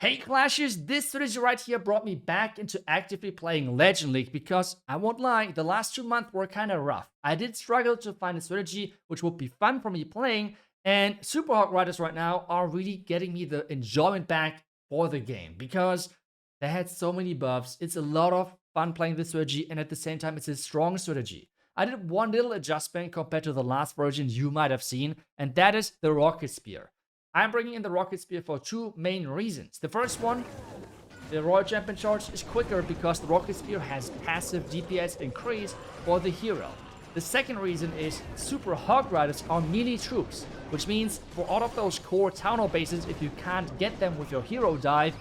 Hey Clashes, this strategy right here brought me back into actively playing Legend League because I won't lie, the last 2 months were kind of rough. I did struggle to find a strategy which would be fun for me playing, and Super Hawk Riders right now are really getting me the enjoyment back for the game because they had so many buffs. It's a lot of fun playing this strategy, and at the same time, it's a strong strategy. I did one little adjustment compared to the last version you might have seen, and that is the Rocket Spear. I'm bringing in the Rocket Spear for two main reasons. The first one, the Royal Champion Charge is quicker because the Rocket Spear has passive DPS increase for the hero. The second reason is Super Hawk Riders are melee troops, which means for all of those core town hall bases, if you can't get them with your hero dive,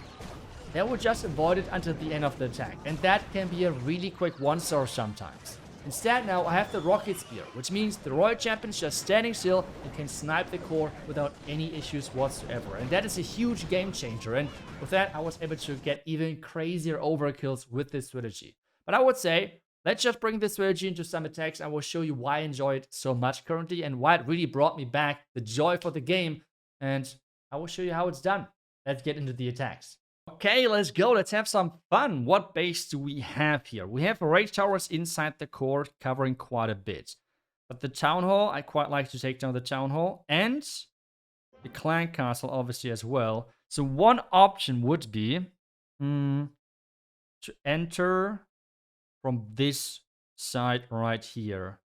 they will just avoid it until the end of the attack. And that can be a really quick one-star sometimes. Instead now I have the Rocket Spear, which means the Royal Champion is just standing still and can snipe the core without any issues whatsoever. And that is a huge game changer. And with that, I was able to get even crazier overkills with this strategy. But I would say, let's just bring this strategy into some attacks. I will show you why I enjoy it so much currently and why it really brought me back the joy for the game. And I will show you how it's done. Let's get into the attacks. Okay, let's go. Let's have some fun. What base do we have here? We have raid towers inside the core covering quite a bit. But the town hall, I quite like to take down the town hall. And the clan castle, obviously, as well. So one option would be to enter from this side right here.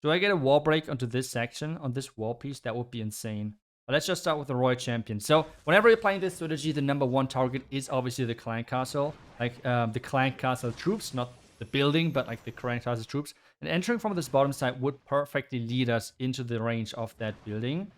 Do I get a wall break onto this section, on this wall piece? That would be insane. But let's just start with the Royal Champion. So whenever you're playing this strategy, the #1 target is obviously the clan castle. Like the clan castle troops, not the building, but like the clan castle troops. And entering from this bottom side would perfectly lead us into the range of that building.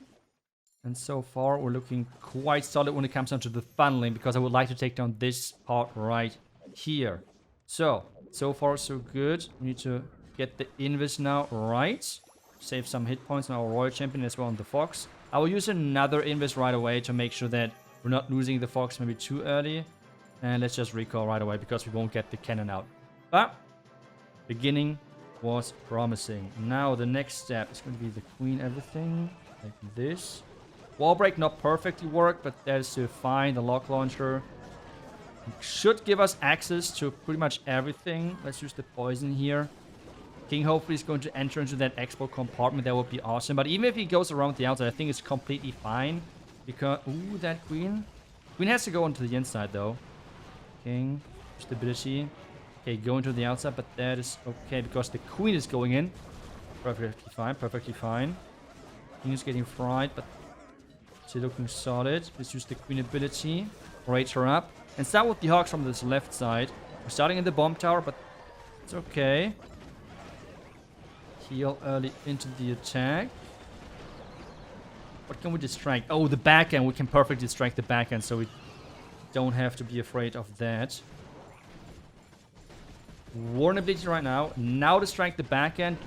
And so far, we're looking quite solid when it comes down to the funneling, because I would like to take down this part right here. So far so good. We need to get the invis now right. Save some hit points on our Royal Champion as well on the Fox. I will use another invis right away to make sure that we're not losing the Fox maybe too early. And let's just recall right away because we won't get the cannon out. But beginning was promising. Now the next step is going to be the Queen everything. Like this. Wall break not perfectly work, but that is still fine. The lock launcher should give us access to pretty much everything. Let's use the poison here. King hopefully is going to enter into that export compartment. That would be awesome. But even if he goes around the outside, I think it's completely fine. Because, ooh, that queen. Queen has to go onto the inside, though. King, stability. Okay, go into the outside, but that is okay because the queen is going in. Perfectly fine, perfectly fine. King is getting fried, but still looking solid. Let's use the queen ability. Rage her up. And start with the Hawks from this left side. We're starting in the bomb tower, but it's okay. Heal early into the attack. What can we distract? Oh, the backhand. We can perfectly distract the backhand, so we don't have to be afraid of that. Warn ability right now. Now distract the backhand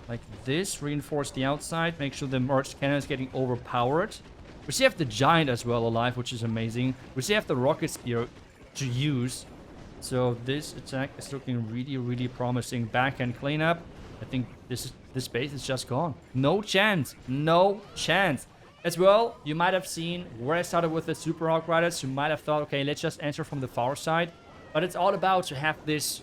like this. Reinforce the outside. Make sure the merged cannon is getting overpowered. We still have the giant as well alive, which is amazing. We still have the rocket spear to use. So this attack is looking really, really promising. Backhand cleanup. I think this base is just gone. No chance. No chance. As well, you might have seen where I started with the Super Hawk Riders. You might have thought, okay, let's just enter from the far side. But it's all about to have this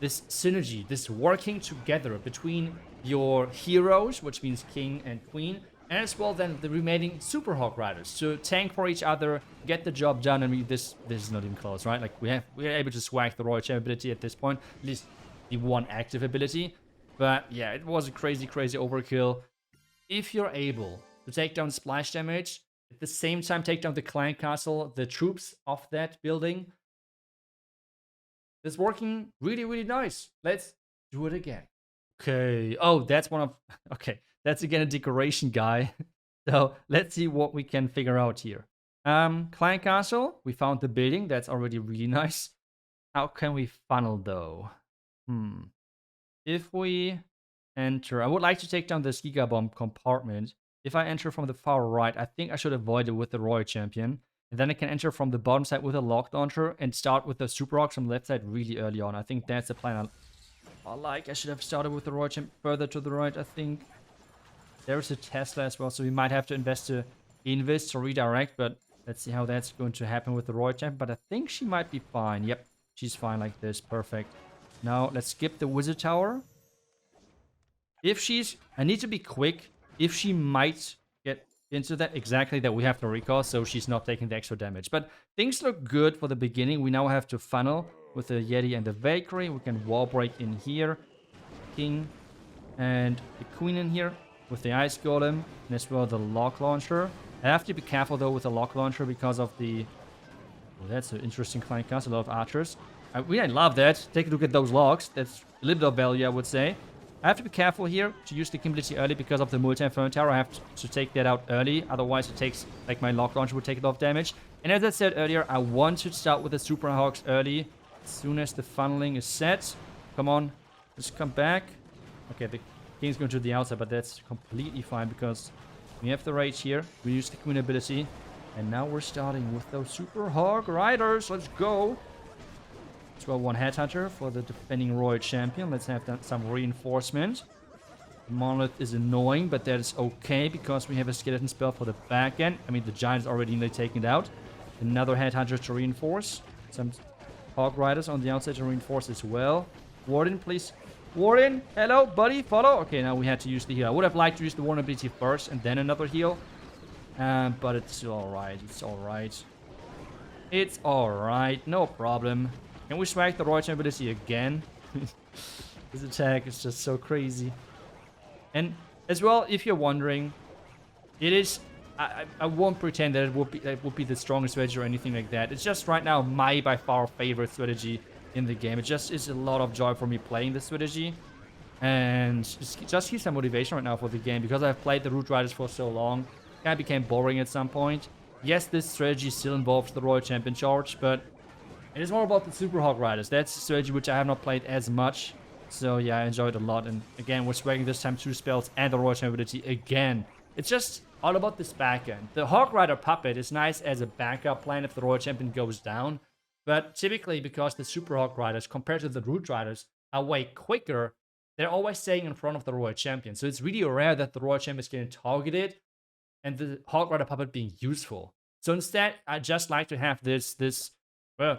synergy, this working together between your heroes, which means King and Queen, and as well then the remaining Super Hawk Riders to tank for each other, get the job done. I mean, this is not even close, right? Like we're able to swag the Royal Champion ability at this point, at least the one active ability. But yeah, it was a crazy, crazy overkill. If you're able to take down splash damage, at the same time take down the clan castle, the troops of that building, it's working really, really nice. Let's do it again. Okay. Oh, that's one of... Okay, that's again a decoration guy. So let's see what we can figure out here. Clan castle, we found the building. That's already really nice. How can we funnel though? If we enter... I would like to take down this Giga Bomb compartment. If I enter from the far right, I think I should avoid it with the Royal Champion. And then I can enter from the bottom side with a lock launcher and start with the Super Rocks from the left side really early on. I think that's the plan. I should have started with the Royal Champion further to the right, I think. There is a Tesla as well, so we might have to invest to redirect, but Let's see how that's going to happen with the Royal Champion, but I think she might be fine. Yep, she's fine like this. Perfect. Now, let's skip the Wizard Tower. If she's... I need to be quick. If she might get into that, exactly, that we have to recall, so she's not taking the extra damage. But things look good for the beginning. We now have to funnel with the Yeti and the Valkyrie. We can wall break in here. King and the Queen in here with the Ice Golem, and as well the Lock Launcher. I have to be careful though with the Lock Launcher because of the... Oh, that's an interesting flank cast, a lot of archers. I love that. Take a look at those locks. That's a little bit of value, I would say. I have to be careful here to use the King ability early because of the Multi-Inferno Tower. I have to take that out early, otherwise it takes, like my Lock Launcher would take a lot of damage. And as I said earlier, I want to start with the Super Hawks early, as soon as the funneling is set. Come on, just come back. Okay, the King's going to the outside, but that's completely fine because we have the Rage here. We use the Queen ability. And now we're starting with those Super Hawk Riders. Let's go. As well, one Headhunter for the defending Royal Champion. Let's have some reinforcement. The Monolith is annoying, but that is okay because we have a Skeleton spell for the back end. I mean, the Giant is already nearly taken it out. Another Headhunter to reinforce. Some Hawk Riders on the outside to reinforce as well. Warden, please. Warden, hello, buddy, follow. Okay, now we had to use the heal. I would have liked to use the Warden ability first and then another heal. But it's alright, it's alright. It's alright, no problem. Can we swag the Royal Champion ability again? This attack is just so crazy. And as well, if you're wondering, it is... I won't pretend that it would be the strongest strategy or anything like that. It's just right now my by far favorite strategy in the game. It just is a lot of joy for me playing this strategy. And it just keeps my motivation right now for the game because I've played the Root Riders for so long. Kind of became boring at some point. Yes, this strategy still involves the Royal Champion charge, but it is more about the Super Hawk Riders. That's a strategy which I have not played as much. So yeah, I enjoyed it a lot. And again, we're swagging this time 2 spells and the Royal Champion ability again. It's just all about this back end. The Hawk Rider puppet is nice as a backup plan if the Royal Champion goes down. But typically, because the Super Hawk Riders, compared to the Root Riders, are way quicker, they're always staying in front of the Royal Champion. So it's really rare that the Royal Champion is getting targeted and the Hawk Rider puppet being useful. So instead, I just like to have the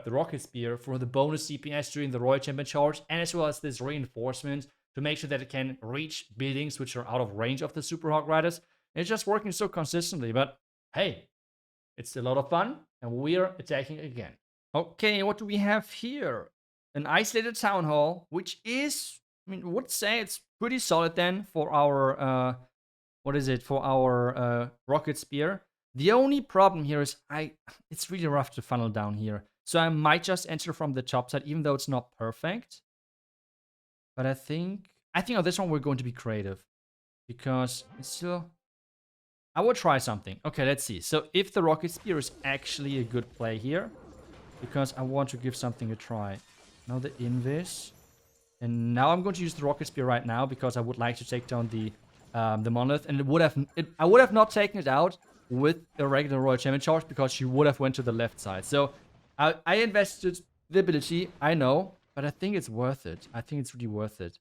Rocket Spear for the bonus CPS during the Royal Champion charge, and as well as this reinforcement to make sure that it can reach buildings which are out of range of the Super Hawk Riders. And it's just working so consistently, but hey, it's a lot of fun, and we're attacking again. Okay, what do we have here? An isolated town hall, which is, I mean, I would say it's pretty solid then for our, for our Rocket Spear. The only problem here is it's really rough to funnel down here. So I might just enter from the top side, even though it's not perfect. But I think on this one we're going to be creative. Because it's still... I will try something. Okay, let's see. So if the Rocket Spear is actually a good play here, because I want to give something a try. Now the Invis. And now I'm going to use the Rocket Spear right now because I would like to take down the Monolith. And I would have not taken it out with the regular Royal Champion charge because she would have went to the left side. So I invested the ability, I know, but I think it's worth it. I think it's really worth it.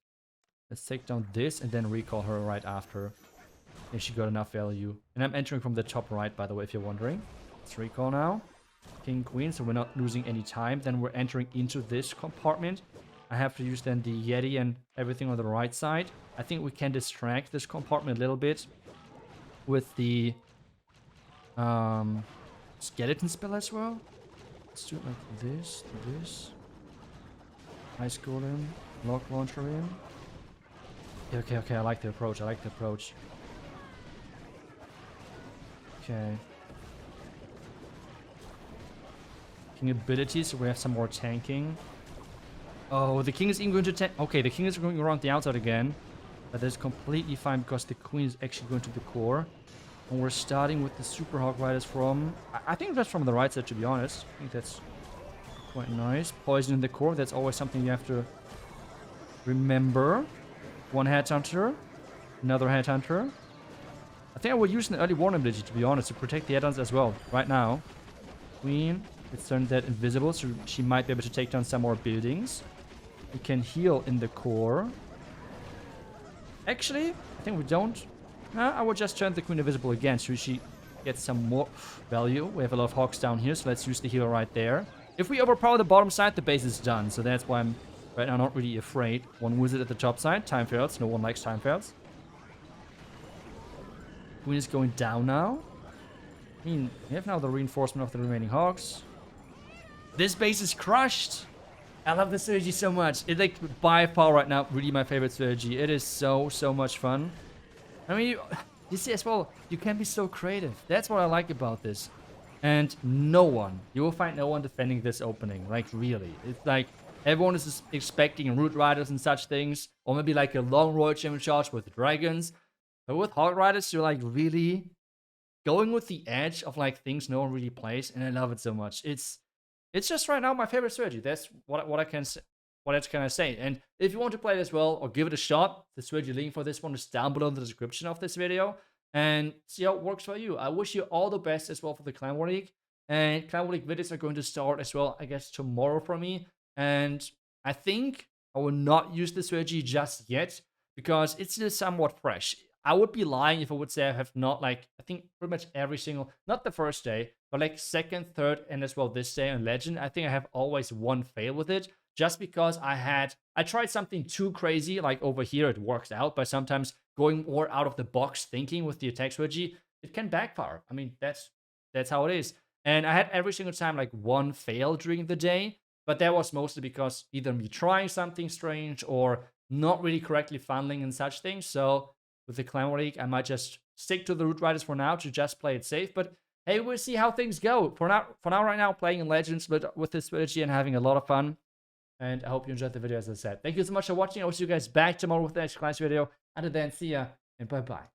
Let's take down this and then recall her right after. If she got enough value. And I'm entering from the top right, by the way, if you're wondering. Let's recall now. King, Queen, so we're not losing any time. Then we're entering into this compartment. I have to use then the Yeti and everything on the right side. I think we can distract this compartment a little bit with the skeleton spell as well. Let's do it like this, this. Ice Golem, Lock Launcher in. Okay, I like the approach, Okay. King abilities, so we have some more tanking. Oh, the King is even going to tank. Okay, the King is going around the outside again. But that's completely fine because the Queen is actually going to the core. And we're starting with the Super Hawk Riders from... I think that's from the right side, to be honest. I think that's quite nice. Poison in the core, that's always something you have to remember. One Headhunter. Another Headhunter. I think I will use an early warning ability, to be honest, to protect the add-ons as well. Right now. Queen. Let's turn that invisible, so she might be able to take down some more buildings. We can heal in the core. Actually, I think we don't. I will just turn the Queen invisible again, so she get some more value. We have a lot of hogs down here, so let's use the hero right there. If we overpower the bottom side, the base is done. So that's why I'm right now not really afraid. One wizard at the top side. Time fails. No one likes time fails. Queen is going down now. I mean, we have now the reinforcement of the remaining hogs. This base is crushed. I love this strategy so much. It's like by far right now really my favorite strategy. It is so much fun. I mean, you see as well, you can be so creative. That's what I like about this. And no one, you will find no one defending this opening. Like really. It's like everyone is expecting root riders and such things. Or maybe like a long royal champion charge with dragons. But with hog riders, you're like really going with the edge of like things no one really plays. And I love it so much. It's just right now my favorite strategy. That's what I can say. What else can I say? And if you want to play it as well or give it a shot, the strategy link for this one is down below in the description of this video. And see how it works for you. I wish you all the best as well for the Clan War League. And Clan War League videos are going to start as well, I guess, tomorrow for me. And I think I will not use this strategy just yet because it's still somewhat fresh. I would be lying if I would say I have not, like, I think pretty much every single, not the first day, but like second, third, and as well this day on Legend, I think I have always one fail with it. Just because I tried something too crazy, like over here it works out, but sometimes going more out of the box thinking with the attack strategy, it can backfire. I mean, that's how it is. And I had every single time like one fail during the day, but that was mostly because either me trying something strange or not really correctly funneling and such things. So with the Clan War League, I might just stick to the Root Riders for now to just play it safe. But hey, we'll see how things go. For now, right now, playing in Legends with this strategy and having a lot of fun. And I hope you enjoyed the video, as I said. Thank you so much for watching. I will see you guys back tomorrow with the next class video. Until then, see ya and bye-bye.